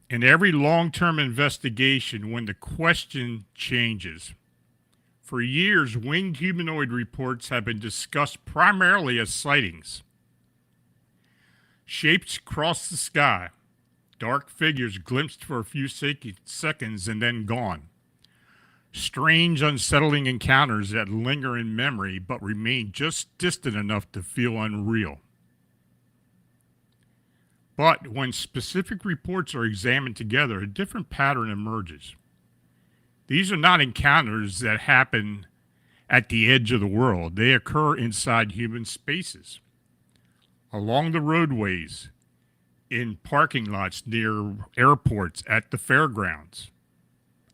In every long-term investigation, when the question changes. For years, winged humanoid reports have been discussed primarily as sightings. Shapes cross the sky, dark figures glimpsed for a few seconds and then gone. Strange, unsettling encounters that linger in memory but remain just distant enough to feel unreal. But when specific reports are examined together, a different pattern emerges. These are not encounters that happen at the edge of the world. They occur inside human spaces, along the roadways, in parking lots near airports, at the fairgrounds,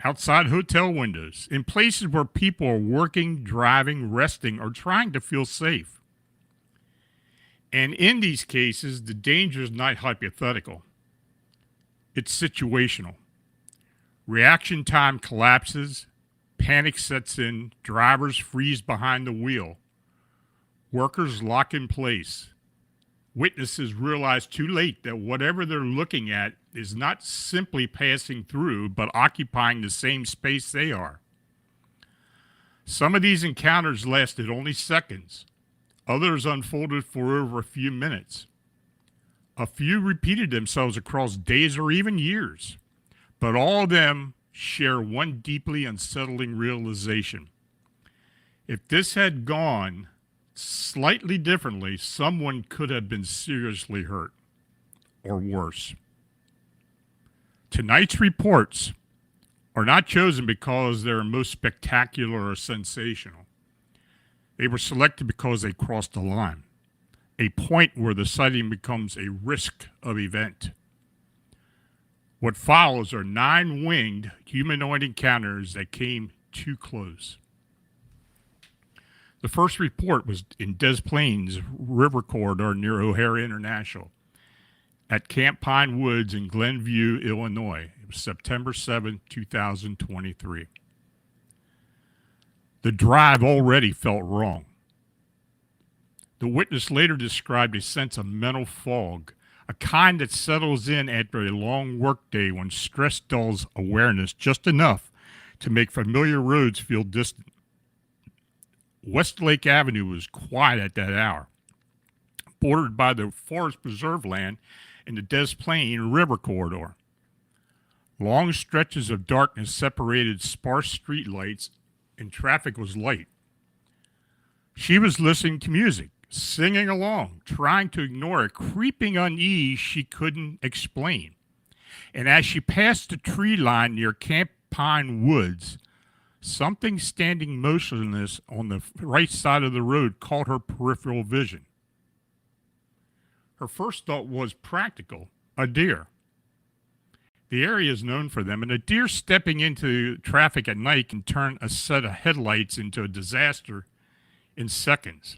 outside hotel windows, in places where people are working, driving, resting, or trying to feel safe. And in these cases, the danger is not hypothetical. It's situational. Reaction time collapses, panic sets in, drivers freeze behind the wheel, workers lock in place. Witnesses realize too late that whatever they're looking at is not simply passing through, but occupying the same space they are. Some of these encounters lasted only seconds. Others unfolded for over a few minutes. A few repeated themselves across days or even years. But all of them share one deeply unsettling realization. If this had gone slightly differently, someone could have been seriously hurt, or worse. Tonight's reports are not chosen because they're most spectacular or sensational. They were selected because they crossed a line, a point where the sighting becomes a risk of event. What follows are 9 winged humanoid encounters that came too close. The first report was in Des Plaines River Corridor near O'Hare International at Camp Pine Woods in Glenview, Illinois. It was September 7, 2023. The drive already felt wrong. The witness later described a sense of mental fog, a kind that settles in after a long workday when stress dulls awareness just enough to make familiar roads feel distant. Westlake Avenue was quiet at that hour, bordered by the Forest Preserve land and the Des Plaines River Corridor. Long stretches of darkness separated sparse streetlights, and traffic was light. She was listening to music, singing along, trying to ignore a creeping unease she couldn't explain. And as she passed the tree line near Camp Pine Woods, something standing motionless on the right side of the road caught her peripheral vision. Her first thought was practical, a deer. The area is known for them, and a deer stepping into traffic at night can turn a set of headlights into a disaster in seconds.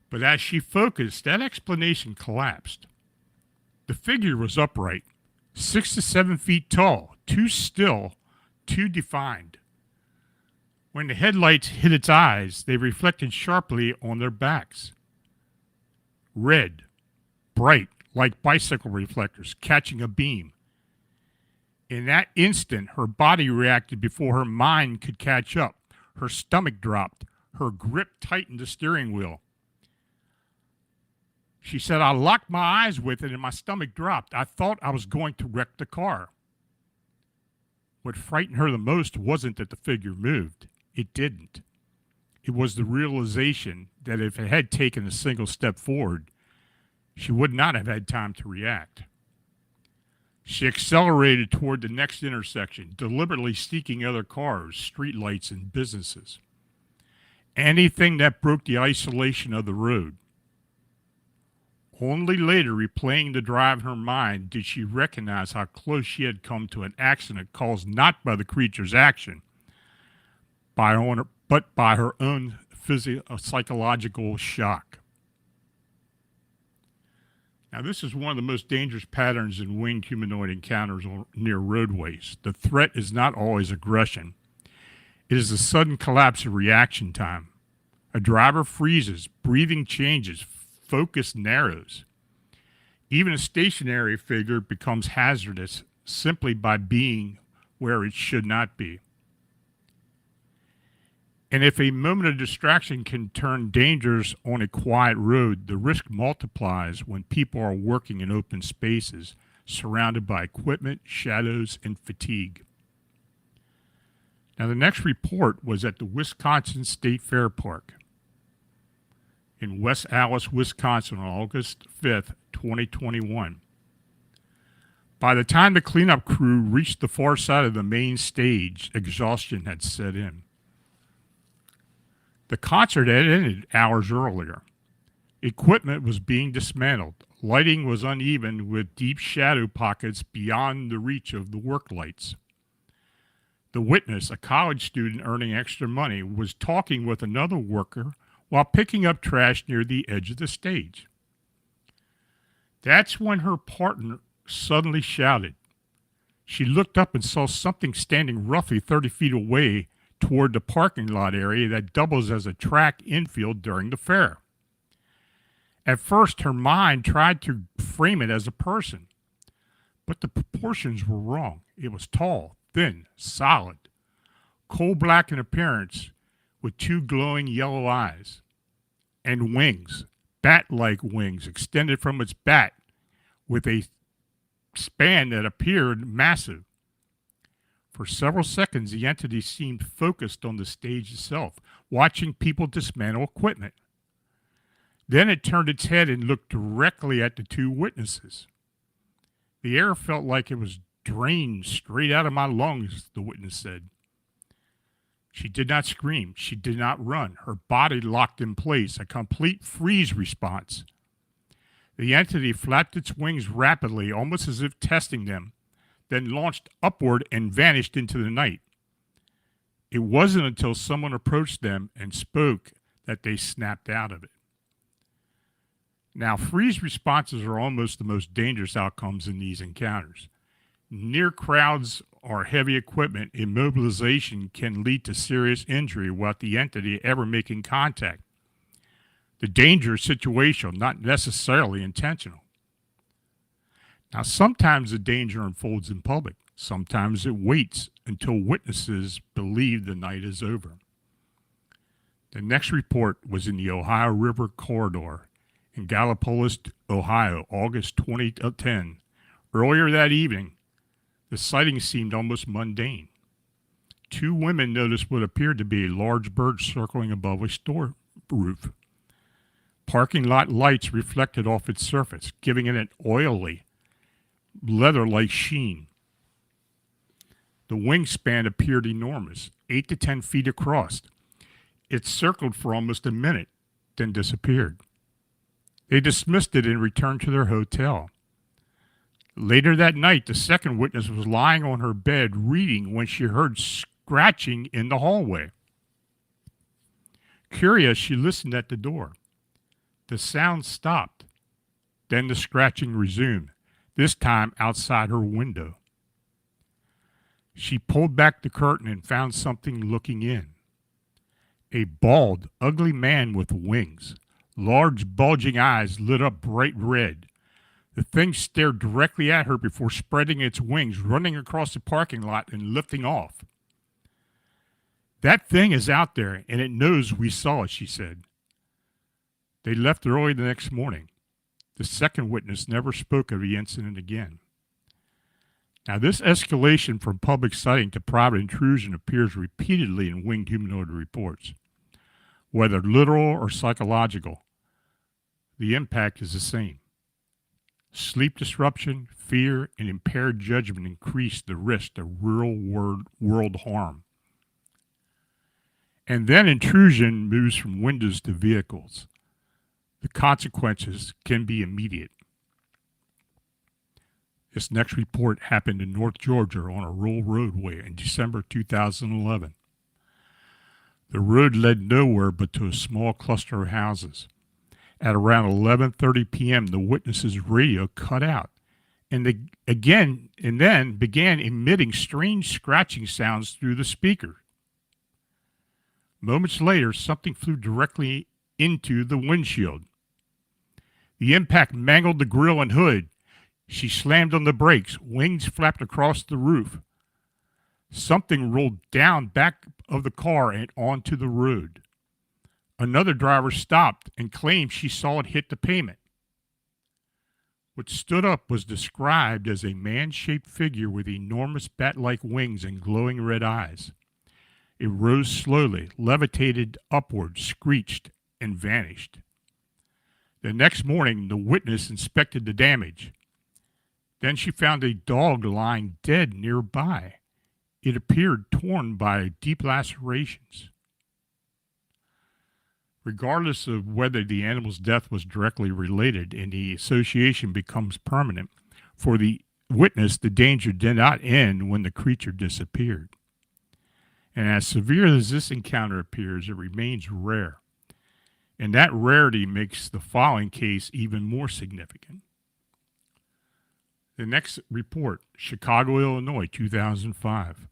But as she focused, that explanation collapsed. The figure was upright, 6 to 7 feet tall, too still, too defined. When the headlights hit its eyes, they reflected sharply on their backs. Red, bright, like bicycle reflectors, catching a beam. In that instant, her body reacted before her mind could catch up. Her stomach dropped. Her grip tightened the steering wheel. She said, "I locked my eyes with it and my stomach dropped. I thought I was going to wreck the car." What frightened her the most wasn't that the figure moved. It didn't. It was the realization that if it had taken a single step forward, she would not have had time to react. She accelerated toward the next intersection, deliberately seeking other cars, streetlights, and businesses. Anything that broke the isolation of the road. Only later, replaying the drive in her mind, did she recognize how close she had come to an accident caused not by the creature's action, but by her own psychological shock. Now, this is one of the most dangerous patterns in winged humanoid encounters near roadways. The threat is not always aggression. It is a sudden collapse of reaction time. A driver freezes, breathing changes, focus narrows. Even a stationary figure becomes hazardous, simply by being where it should not be. And if a moment of distraction can turn dangerous on a quiet road, the risk multiplies when people are working in open spaces, surrounded by equipment, shadows, and fatigue. Now, the next report was at the Wisconsin State Fair Park in West Allis, Wisconsin on August 5th, 2021. By the time the cleanup crew reached the far side of the main stage, exhaustion had set in. The concert had ended hours earlier. Equipment was being dismantled. Lighting was uneven with deep shadow pockets beyond the reach of the work lights. The witness, a college student earning extra money, was talking with another worker while picking up trash near the edge of the stage. That's when her partner suddenly shouted. She looked up and saw something standing roughly 30 feet away toward the parking lot area that doubles as a track infield during the fair. At first, her mind tried to frame it as a person, but the proportions were wrong. It was tall, thin, solid, coal black in appearance, with two glowing yellow eyes, and wings, bat-like wings, extended from its back with a span that appeared massive. For several seconds, the entity seemed focused on the stage itself, watching people dismantle equipment. Then it turned its head and looked directly at the two witnesses. The air felt like it was drained straight out of my lungs, the witness said. She did not scream. She did not run. Her body locked in place, a complete freeze response. The entity flapped its wings rapidly, almost as if testing them, then launched upward and vanished into the night. It wasn't until someone approached them and spoke that they snapped out of it. Now, freeze responses are almost the most dangerous outcomes in these encounters. Near crowds or heavy equipment, immobilization can lead to serious injury without the entity ever making contact. The danger is situational, not necessarily intentional. Now, sometimes the danger unfolds in public. Sometimes it waits until witnesses believe the night is over. The next report was in the Ohio River corridor in Gallipolis, Ohio, August 2010. Earlier that evening, the sighting seemed almost mundane. Two women noticed what appeared to be a large bird circling above a store roof. Parking lot lights reflected off its surface, giving it an oily, leather-like sheen. The wingspan appeared enormous, 8 to 10 feet across. It circled for almost a minute, then disappeared. They dismissed it and returned to their hotel. Later that night, the second witness was lying on her bed reading when she heard scratching in the hallway. Curious, she listened at the door. The sound stopped. Then the scratching resumed, this time outside her window. She pulled back the curtain and found something looking in. A bald, ugly man with wings. Large, bulging eyes lit up bright red. The thing stared directly at her before spreading its wings, running across the parking lot and lifting off. "That thing is out there, and it knows we saw it," she said. They left early the next morning. The second witness never spoke of the incident again. Now, this escalation from public sighting to private intrusion appears repeatedly in winged humanoid reports. Whether literal or psychological, the impact is the same. Sleep disruption, fear, and impaired judgment increase the risk of real world harm. And then intrusion moves from windows to vehicles. The consequences can be immediate. This next report happened in North Georgia on a rural roadway in December 2011. The road led nowhere but to a small cluster of houses. At around 11:30 p.m., the witness's radio cut out, and then began emitting strange scratching sounds through the speaker. Moments later, something flew directly into the windshield. The impact mangled the grille and hood. She slammed on the brakes. Wings flapped across the roof. Something rolled down back of the car and onto the road. Another driver stopped and claimed she saw it hit the pavement. What stood up was described as a man-shaped figure with enormous bat-like wings and glowing red eyes. It rose slowly, levitated upward, screeched, and vanished. The next morning, the witness inspected the damage. Then she found a dog lying dead nearby. It appeared torn by deep lacerations. Regardless of whether the animal's death was directly related and the association becomes permanent, for the witness, the danger did not end when the creature disappeared. And as severe as this encounter appears, it remains rare. And that rarity makes the following case even more significant. The next report, Chicago, Illinois, 2005.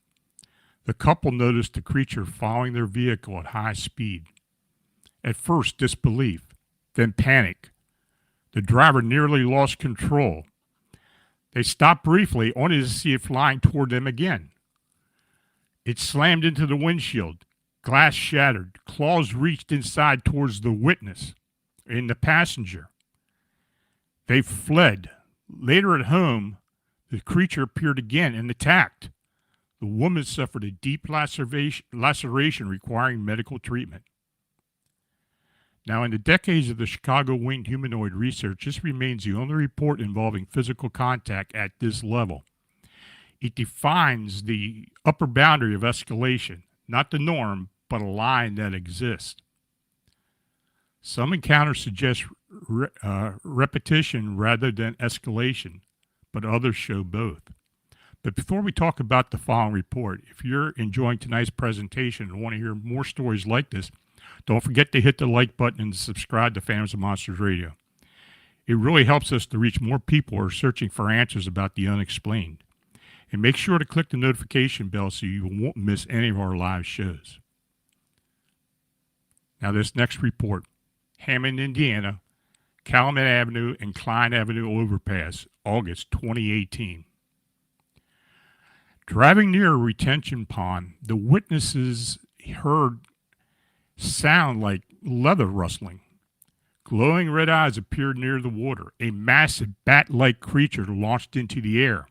The couple noticed the creature following their vehicle at high speed. At first, disbelief, then panic. The driver nearly lost control. They stopped briefly, only to see it flying toward them again. It slammed into the windshield. Glass shattered. Claws reached inside towards the witness and the passenger. They fled. Later at home, the creature appeared again and attacked. The woman suffered a deep laceration requiring medical treatment. Now, in the decades of the Chicago winged humanoid research, this remains the only report involving physical contact at this level. It defines the upper boundary of escalation, not the norm, but a line that exists. Some encounters suggest repetition rather than escalation, but others show both. But before we talk about the following report, if you're enjoying tonight's presentation and want to hear more stories like this, don't forget to hit the like button and subscribe to Phantoms and Monsters Radio. It really helps us to reach more people who are searching for answers about the unexplained. And make sure to click the notification bell so you won't miss any of our live shows. Now, this next report, Hammond, Indiana, Calumet Avenue and Klein Avenue overpass, August 2018. Driving near a retention pond, the witnesses heard sound like leather rustling. Glowing red eyes appeared near the water. A massive bat-like creature launched into the air.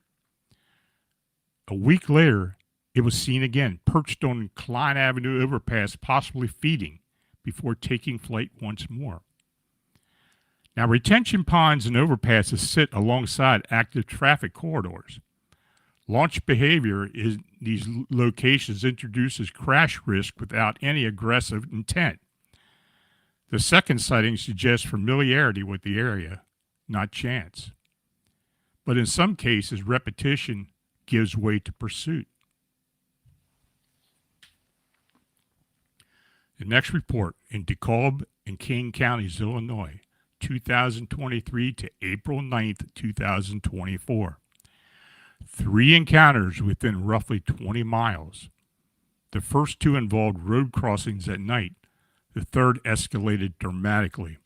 A week later, it was seen again, perched on Klein Avenue overpass, possibly feeding, before taking flight once more. Now, retention ponds and overpasses sit alongside active traffic corridors. Launch behavior in these locations introduces crash risk without any aggressive intent. The second sighting suggests familiarity with the area, not chance. But in some cases, repetition gives way to pursuit. The next report, in DeKalb and Kane Counties, Illinois, 2023 to April 9th, 2024. 3 encounters within roughly 20 miles. The first 2 involved road crossings at night. The third escalated dramatically.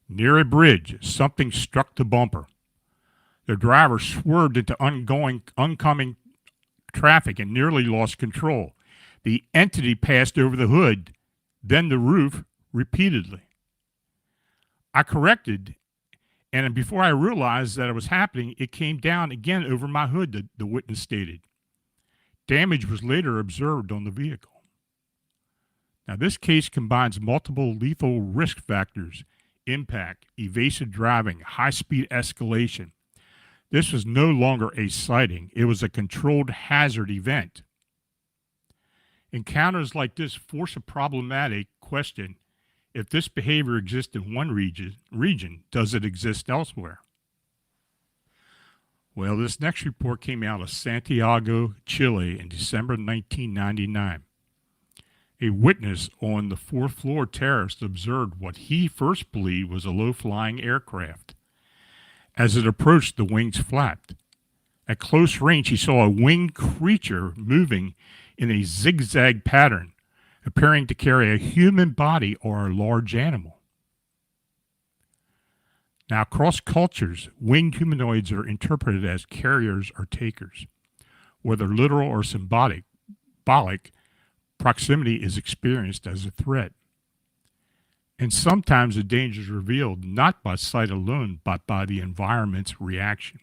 Near a bridge, something struck the bumper. The driver swerved into oncoming traffic and nearly lost control. The entity passed over the hood, then the roof repeatedly. I corrected, and before I realized that it was happening, it came down again over my hood, the witness stated. Damage was later observed on the vehicle. Now, this case combines multiple lethal risk factors: impact, evasive driving, high-speed escalation. This was no longer a sighting. It was a controlled hazard event. Encounters like this force a problematic question. If this behavior exists in one region, does it exist elsewhere? Well, this next report came out of Santiago, Chile in December 1999. A witness on the 4th floor terrace observed what he first believed was a low-flying aircraft. As it approached, the wings flapped. At close range, he saw a winged creature moving in a zigzag pattern, appearing to carry a human body or a large animal. Now, across cultures, winged humanoids are interpreted as carriers or takers. Whether literal or symbolic, proximity is experienced as a threat. And sometimes the danger is revealed not by sight alone, but by the environment's reaction.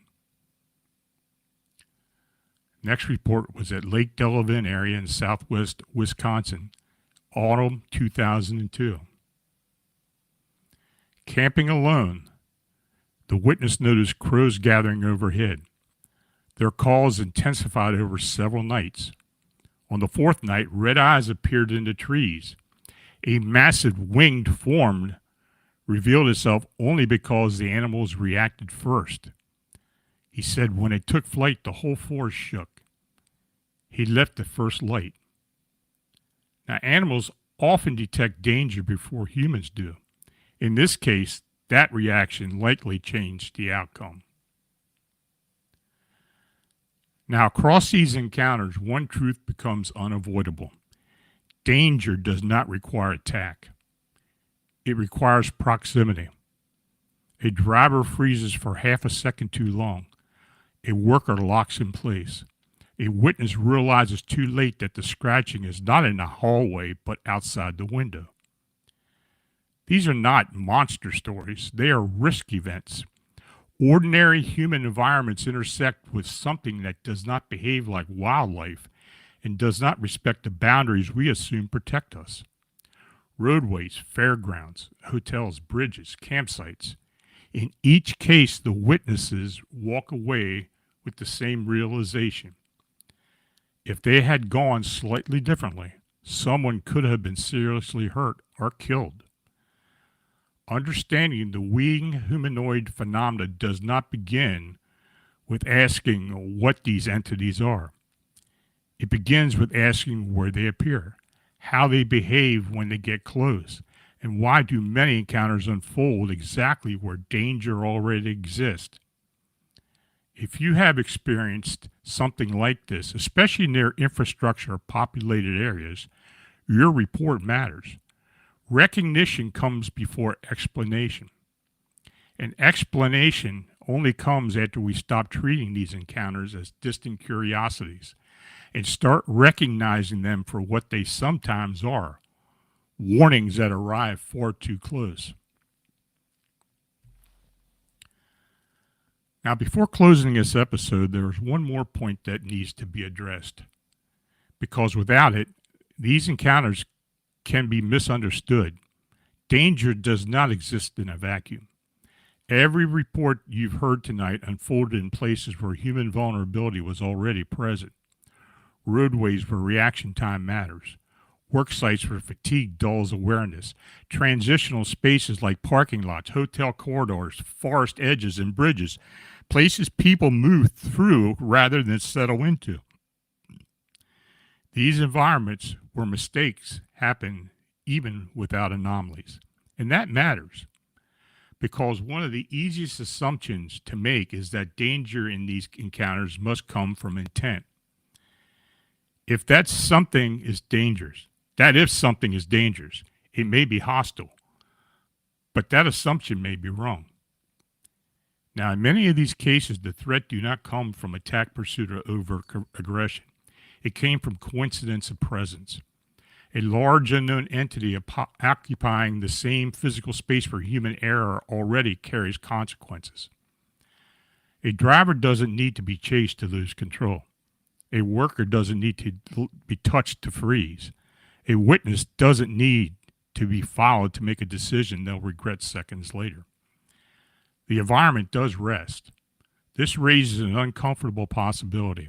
Next report was at Lake Delavan area in southwest Wisconsin, autumn 2002. Camping alone, the witness noticed crows gathering overhead. Their calls intensified over several nights. On the fourth night, red eyes appeared in the trees. A massive winged form revealed itself only because the animals reacted first. He said when it took flight, the whole forest shook. He left the first light. Now, animals often detect danger before humans do. In this case, that reaction likely changed the outcome. Now, across these encounters, one truth becomes unavoidable. Danger does not require attack. It requires proximity. A driver freezes for half a second too long. A worker locks in place. A witness realizes too late that the scratching is not in the hallway, but outside the window. These are not monster stories. They are risk events. Ordinary human environments intersect with something that does not behave like wildlife and does not respect the boundaries we assume protect us. Roadways, fairgrounds, hotels, bridges, campsites. In each case, the witnesses walk away with the same realization. If they had gone slightly differently, someone could have been seriously hurt or killed. Understanding the winged humanoid phenomena does not begin with asking what these entities are. It begins with asking where they appear, how they behave when they get close, and why do many encounters unfold exactly where danger already exists. If you have experienced something like this, especially near infrastructure or populated areas, your report matters. Recognition comes before explanation. And explanation only comes after we stop treating these encounters as distant curiosities and start recognizing them for what they sometimes are, warnings that arrive far too close. Now, before closing this episode, there is one more point that needs to be addressed, because without it, these encounters can be misunderstood. Danger does not exist in a vacuum. Every report you've heard tonight unfolded in places where human vulnerability was already present. Roadways where reaction time matters. Work sites where fatigue dulls awareness. Transitional spaces like parking lots, hotel corridors, forest edges, and bridges. Places people move through rather than settle into. These environments where mistakes happen even without anomalies. And that matters, because one of the easiest assumptions to make is that danger in these encounters must come from intent. If something is dangerous, it may be hostile, but that assumption may be wrong. Now, in many of these cases, the threat do not come from attack, pursuit, or overt aggression. It came from coincidence of presence. A large unknown entity occupying the same physical space where human error already carries consequences. A driver doesn't need to be chased to lose control. A worker doesn't need to be touched to freeze. A witness doesn't need to be followed to make a decision they'll regret seconds later. The environment does rest. This raises an uncomfortable possibility.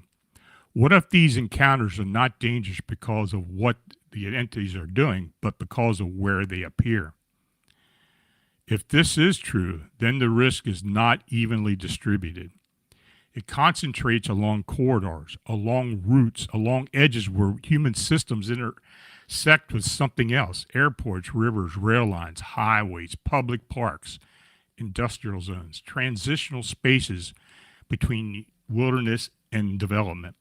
What if these encounters are not dangerous because of what the entities are doing, but because of where they appear? If this is true, then the risk is not evenly distributed. It concentrates along corridors, along routes, along edges where human systems intersect with something else: airports, rivers, rail lines, highways, public parks, industrial zones, transitional spaces between wilderness and development.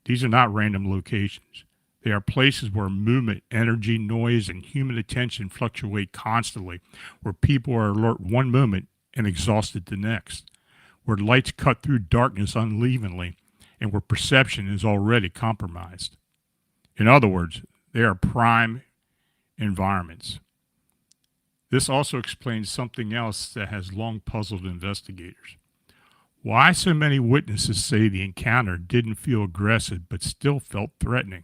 These are not random locations. They are places where movement, energy, noise, and human attention fluctuate constantly, where people are alert one moment and exhausted the next, where lights cut through darkness unevenly, and where perception is already compromised. In other words, they are prime environments. This also explains something else that has long puzzled investigators. Why so many witnesses say the encounter didn't feel aggressive but still felt threatening?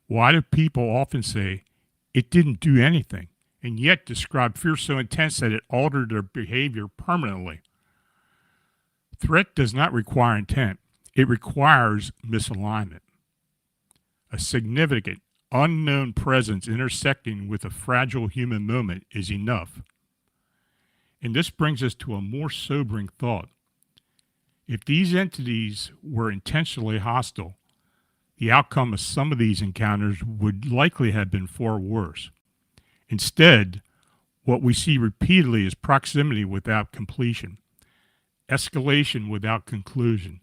Why do people often say it didn't do anything and yet describe fear so intense that it altered their behavior permanently? Threat does not require intent, it requires misalignment. A significant, unknown presence intersecting with a fragile human moment is enough. And this brings us to a more sobering thought. If these entities were intentionally hostile, the outcome of some of these encounters would likely have been far worse. Instead, what we see repeatedly is proximity without completion, escalation without conclusion,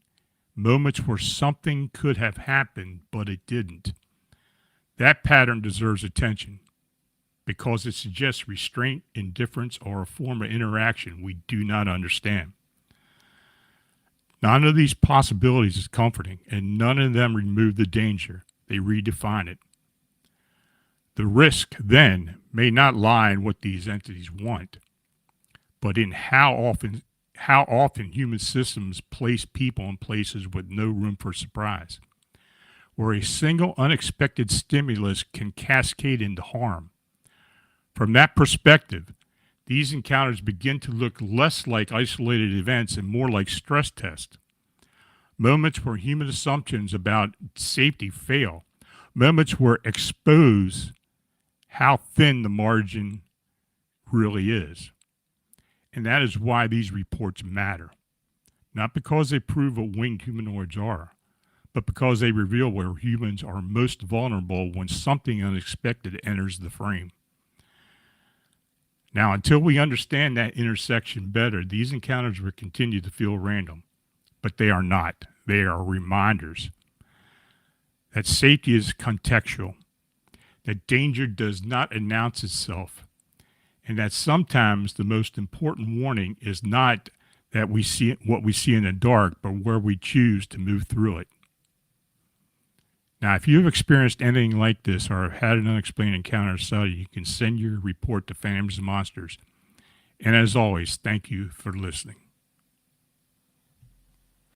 moments where something could have happened but it didn't. That pattern deserves attention because it suggests restraint, indifference, or a form of interaction we do not understand. None of these possibilities is comforting, and none of them remove the danger. They redefine it. The risk, then, may not lie in what these entities want, but in how often human systems place people in places with no room for surprise, where a single unexpected stimulus can cascade into harm. From that perspective, these encounters begin to look less like isolated events and more like stress tests. Moments where human assumptions about safety fail. Moments where expose how thin the margin really is. And that is why these reports matter. Not because they prove what winged humanoids are, but because they reveal where humans are most vulnerable when something unexpected enters the frame. Now, until we understand that intersection better, these encounters will continue to feel random, but they are not. They are reminders that safety is contextual, that danger does not announce itself, and that sometimes the most important warning is not that we see what we see in the dark, but where we choose to move through it. Now, if you have experienced anything like this or have had an unexplained encounter study, you can send your report to Phantoms and Monsters. And as always, thank you for listening.